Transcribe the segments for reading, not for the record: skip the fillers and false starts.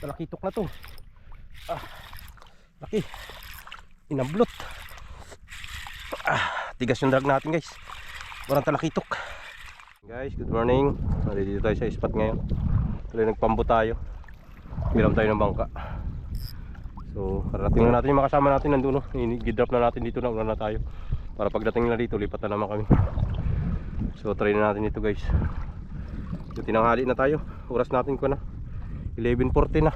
Talakitok na to. Laki. Inablot. Tigas yung drag natin guys. Parang talakitok. Guys, good morning. Dito tayo sa spot ngayon. Tuloy nagpambo tayo. Hiram tayo ng bangka. So, parating na natin yung makasama natin nandun. I-drop na natin dito na. Una na tayo. Para pagdating na dito, lipat na naman kami. So, try na natin ito guys. So, tinanghali na tayo. Oras natin ko na 11:40 na.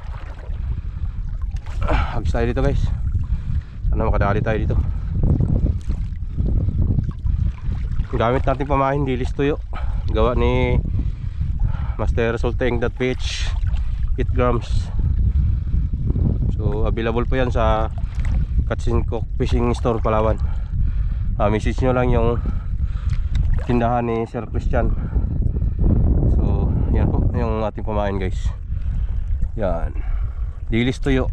Hagis tayo dito guys. Sana makadali tayo dito. Gamit natin pamahin, dilis tuyo. Gawa ni Master Solteng.ph, 8 grams. So available po yan sa Katsincook Fishing Store Palawan. Message nyo lang yung tindahan ni Sir Christian. So yan po yung ating pamain guys. Yan, dilis tuyo,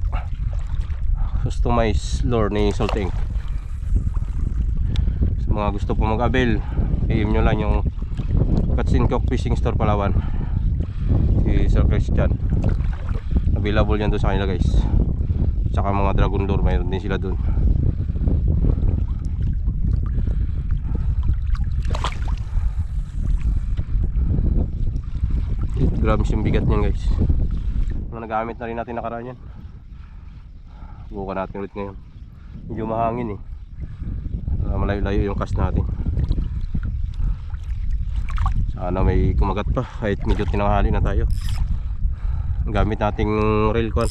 customized lure ni Solteng. Sa mga gusto po mag-avail, PM nyo lang yung Katsincook Fishing Store Palawan, si Sir Christian. Available yan doon sa kanila guys. Tsaka mga dragon lure, mayroon din sila doon. Grams yung bigat niyan guys. Mga nagamit na rin natin nakaraan yan. Buka natin ulit ngayon. Medyo mahangin eh. Malayo-layo yung cast natin. Sana may kumagat pa kahit medyo tinanghali na tayo. Gamit nating rail con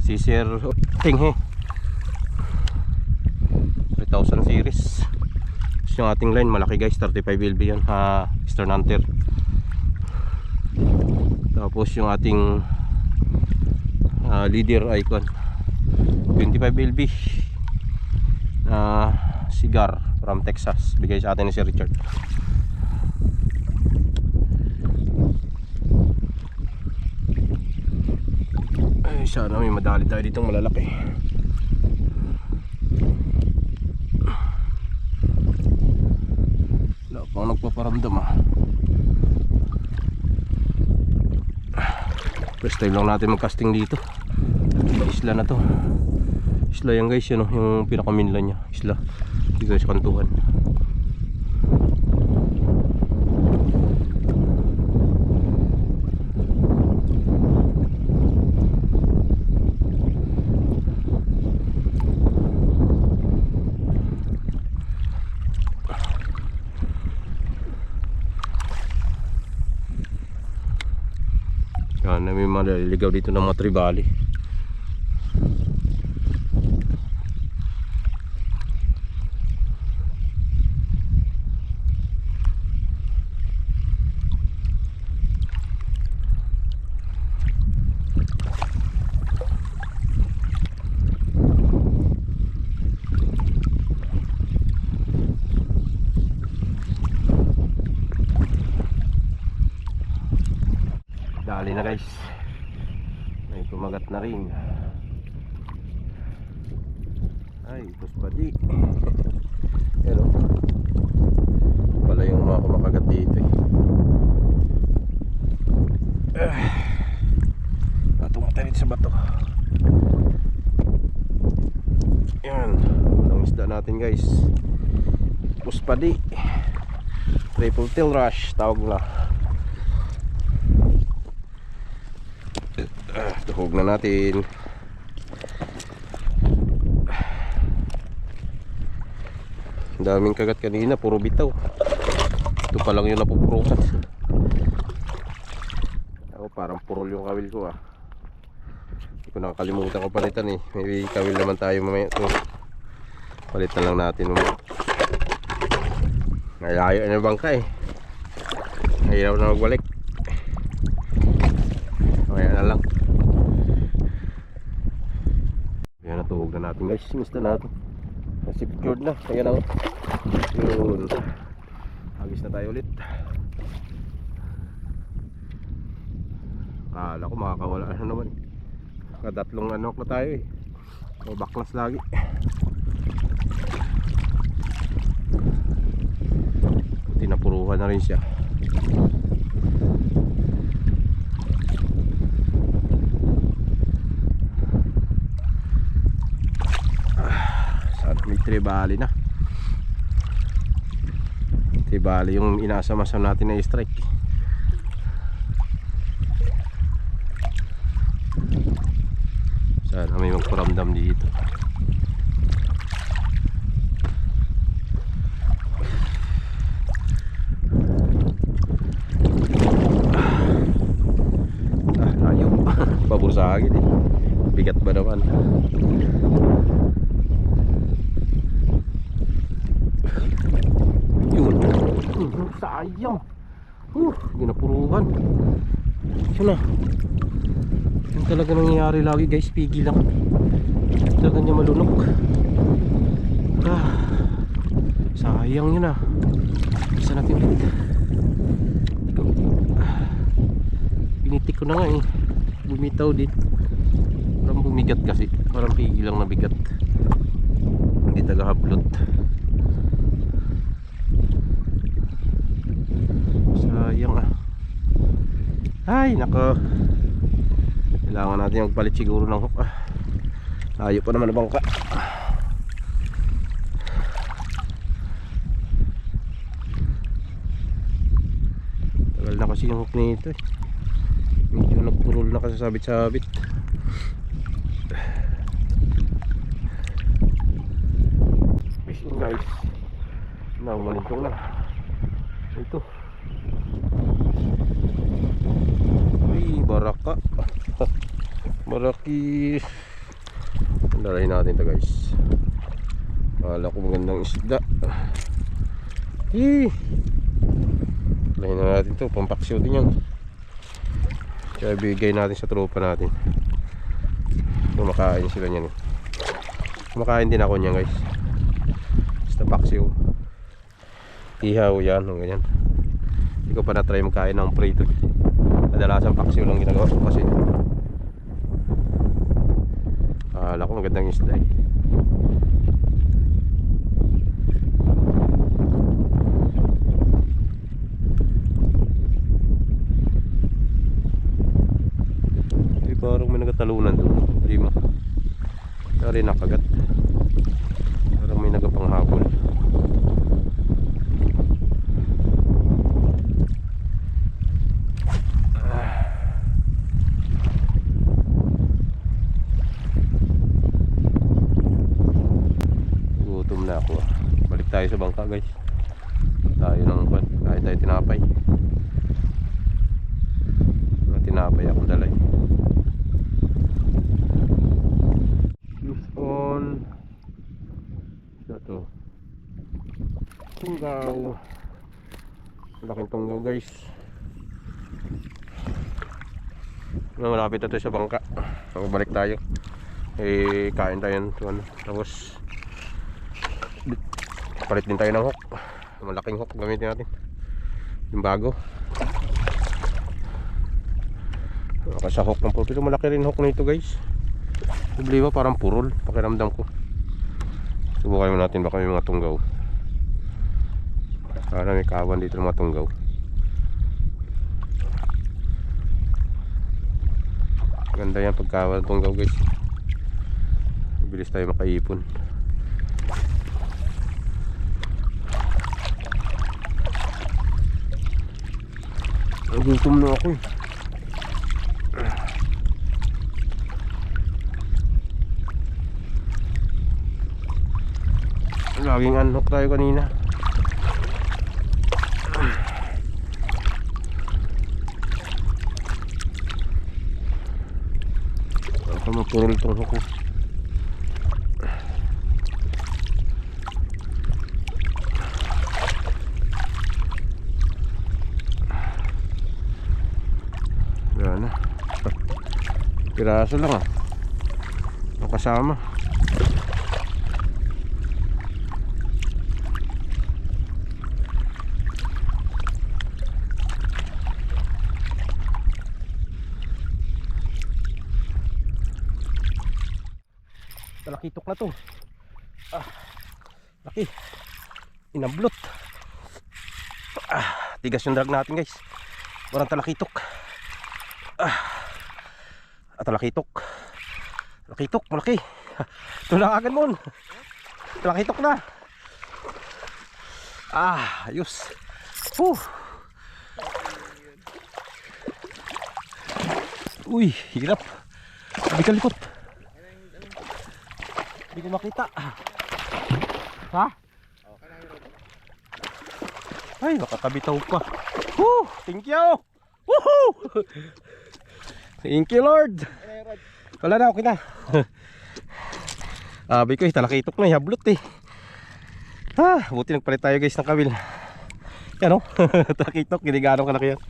CCR Tinghe 3000 series. Tapos yung ating line malaki guys, 35 LB yan, Eastern Hunter. Tapos yung ating leader icon 25 LB cigar from Texas, bigay sa atin ni Sir Richard. Ay, sana may madali tayo ditong malalaki. Wala pang nagpaparamdam First time lang natin mag-casting dito. Isla na to. Isla yan guys, yun, yung pinakaminla nya. Isla dito sa kantuhan. Yan, may maliligaw dito ng mga tribali. Dali na guys, may kumagat na rin. Ay, puspadi. Pero pala yung mga kumakagat dito patungo tayo sa bato. Yan, ang isda natin guys, puspadi, triple tail rush tawag na. Tuhog na natin. Daming kagat kanina, puro bitaw. Ito pa lang yung napupurukan. Ako parang purol yung kawil ko Hindi ko nakakalimutan ko palitan eh. May kawil naman tayo mamaya. Palitan lang natin mamaya. Ngayayo na bangka eh. Mahirap na magbalik. Kaya na lang. Kaya natuhog na natin guys. Mista natin. Secured na. Kaya lang. Yun. Agis na tayo ulit. Akala ko makakawala na naman. Kadatlong anok na tayo eh. So, baklas lagi. Tinapuruhan na rin siya. tribali na. Tribali yung inaasam-asam natin na strike. Sana may magparamdam dito. Layo. Pabor sa akin eh. Bigat ba naman? Yun. Sayang. Ginapuruhan. Ito na. Yan talaga nangyayari lagi guys. Pigil lang. Talaga niya malunok. Sayang yun ah. Isa natin ulit. Pinitik ko na nga eh. Bumitaw din. Parang bumigat kasi. Parang pigil lang na bigat. Hindi tagahablot. Sayang ah. Ay nako. Kailangan natin magpalit siguro ng hook ah. Layo pa naman na bangka. Tagal na kasi yung hook nito eh. Medyo nagpurol na kasi sabit-sabit. Fishing guys. Malintong na. Ito. Uy, baraka. Baraki. Dalahin natin ito guys. Kala ko magandang isda. Dalahin na natin ito. Pampaksyo din yan. Kaya bigay natin sa tropa natin. Kumakain sila niyan eh. Kumakain din ako niyan guys. Basta paksiw. Ihaw yan. Ganyan. Hindi ko pa na-try magkain ng prito. Kadalasan paksiw lang ginagawa ko kasi. Akala ko magandang isda eh. Parang may nagatalunan doon. Hindi mo. Dari nakagat. Parang may nagapanghabol. Gutom na ako. Balik tayo sa bangka guys. Tayo ng kwan. Tayo tinapay. Tinapay akong dalay. Ito tunggaw, laking tunggaw guys. Malapit na ito sa bangka. Balik tayo kain tayo ano. Tapos palit din tayo ng hook. Malaking hook gamitin natin, yung bago. Sa hook ng pulpito, malaki rin hook na ito guys. Problema parang purol pakiramdam ko. Subukan natin baka may mga tunggaw. Sana may kawan dito ng mga tunggaw. Ganda yan pagkawan ng tunggaw guys. Bilis tayo makaipon. Gutom na ako eh. Laging unhook tayo kanina. Baka mapurol itong hook ko. Wala na. Piraso lang ah. Ang kasama. Talakitok na to. Laki. Inablot. Tigas yung drag natin guys. Parang talakitok. Talakitok. Talakitok, malaki. Tulakan mo. Talakitok na. Ayos. Uy, hirap. Hindi ka likot. Hindi ko makita. Ha? Ay, makakabitaw pa. Thank you. Woohoo! Thank you, Lord. Wala na, okay na. Sabi ko, talakitok na, hablot eh. Buti nagpalit tayo guys ng kawil. Yan o, talakitok, hindi gano'ng kalaki yan.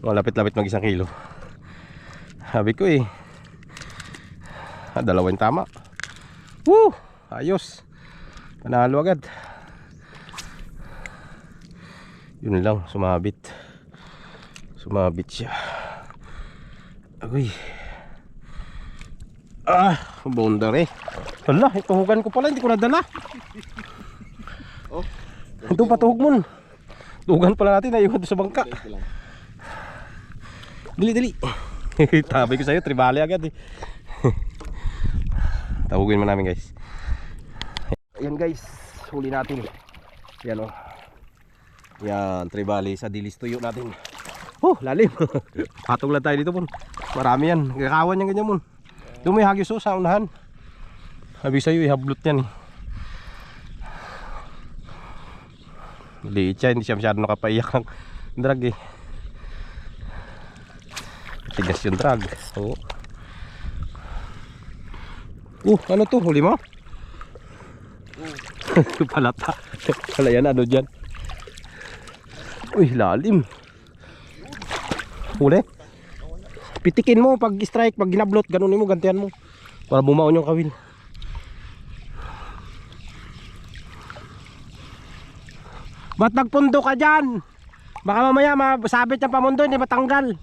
Malapit-lapit mag 1 kilo. Sabi ko eh, dalawang tama. Ayos. Panalo agad. Yun lang, sumabit. Sumabit siya. Agoy. Boundary. Hala, ituhugan ko pala, hindi ko nadala. Ito patuhog mo. Tuhugan pala natin, naiwan doon sa bangka. Dali. Tabi ko sa'yo, tribali agad eh. Tawagin mo namin guys. Ayan guys, huli natin. Yan o. Yan, tribali sa dilis tuyo natin. Lalim. Patong lang tayo dito po. Marami yan, kakawan yan ganyan mo. Doon may hagyos sa unahan. Sabi sa'yo, ihablot yan eh. Liit siya, hindi siya masyado nakapaiyak ng drag eh. Tigas yung drag. Ano to? Huli mo? Palata. Wala yan, ano dyan? Uy, lalim. Huli? Pitikin mo pag strike, pag ginablot, ganunin mo, gantihan mo. Para bumaon yung kawil. Ba't nagpundo ka dyan? Baka mamaya masabit yung pamundo, hindi matanggal.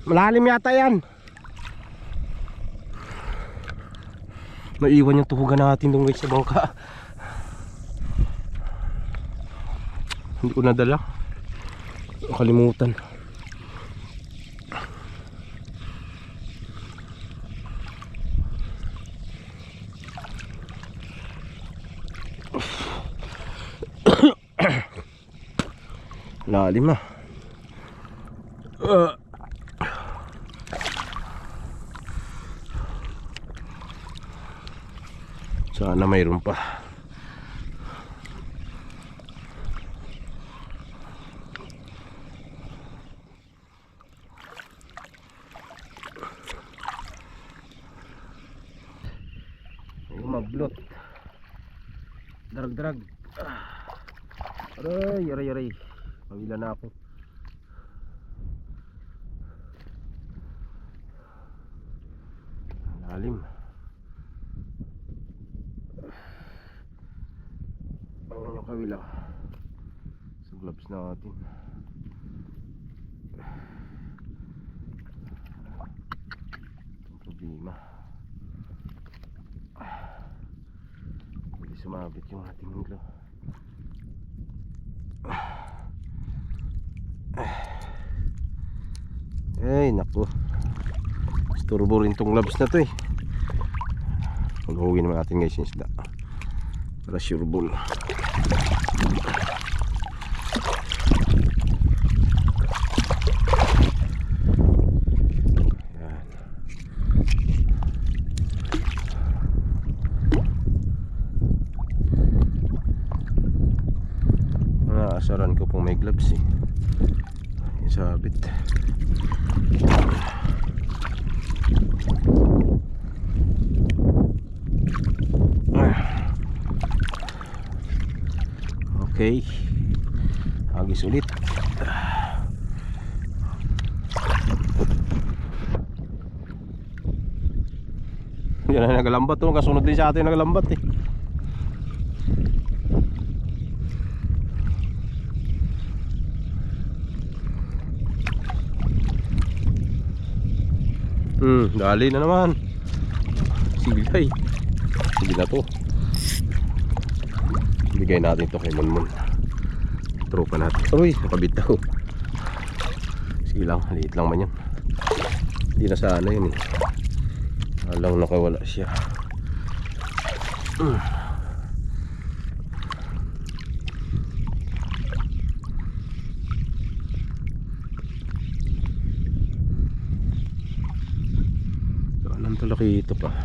Malalim yata yan. Naiwan yung tuhugan natin doon guys sa bangka. Hindi ko nadala. Nakalimutan. Lalim na. Sana mayroon pa. Ayun, mablot. Darag-darag. Aray. Pawila na ako. Lalim. Ang yung kawila sa gloves natin. Ang problema, hindi sumabit yung ating glove. Ay naku, isturbo rin tong gloves na to eh. Paghuhugin naman natin guys yung isda para sure ball. Naasaran ko pong may gloves eh. Isabit. Okay, agis ulit. Yan na nagalambat to, kasunod din sa atin nagalambat eh. Dali na naman. Sigay. Sige na to. Bigay natin to kay Monmon. Tropa natin. Uy, nakabitaw. Sige lang, liit lang man yan. Hindi na sana yun eh. Alang nakawala siya. Talakitok ah.